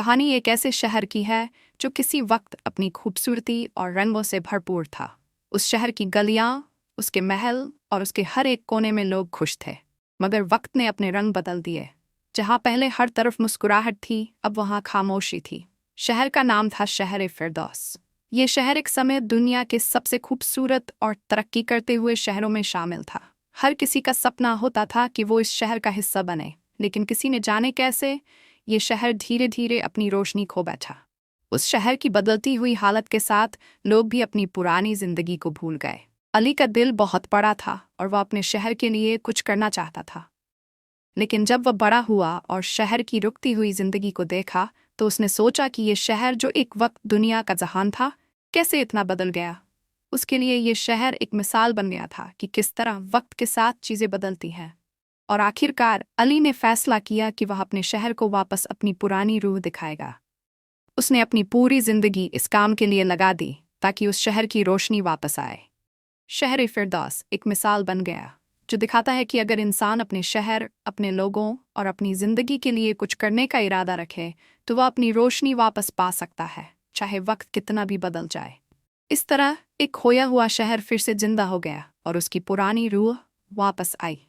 कहानी एक ऐसे शहर की है जो किसी वक्त अपनी खूबसूरती और रंगों से भरपूर था। उस शहर की गलियां, उसके महल और उसके हर एक कोने में लोग खुश थे। मगर वक्त ने अपने रंग बदल दिए। जहां पहले हर तरफ मुस्कुराहट थी, अब वहां खामोशी थी। शहर का नाम था शहर फिरदौस। ये शहर एक समय दुनिया के सबसे खूबसूरत और तरक्की करते हुए शहरों में शामिल था। हर किसी का सपना होता था कि वो इस शहर का हिस्सा बने, लेकिन किसी ने जाने कैसे ये शहर धीरे धीरे अपनी रोशनी खो बैठा। उस शहर की बदलती हुई हालत के साथ लोग भी अपनी पुरानी जिंदगी को भूल गए। अली का दिल बहुत बड़ा था और वह अपने शहर के लिए कुछ करना चाहता था। लेकिन जब वह बड़ा हुआ और शहर की रुकती हुई जिंदगी को देखा, तो उसने सोचा कि ये शहर जो एक वक्त दुनिया का जहान था, कैसे इतना बदल गया। उसके लिए ये शहर एक मिसाल बन गया था कि किस तरह वक्त के साथ चीजें बदलती हैं। और आखिरकार अली ने फैसला किया कि वह अपने शहर को वापस अपनी पुरानी रूह दिखाएगा। उसने अपनी पूरी जिंदगी इस काम के लिए लगा दी ताकि उस शहर की रोशनी वापस आए। शहर फिरदौस एक मिसाल बन गया जो दिखाता है कि अगर इंसान अपने शहर, अपने लोगों और अपनी जिंदगी के लिए कुछ करने का इरादा रखे, तो वह अपनी रोशनी वापस पा सकता है, चाहे वक्त कितना भी बदल जाए। इस तरह एक खोया हुआ शहर फिर से जिंदा हो गया और उसकी पुरानी रूह वापस आई।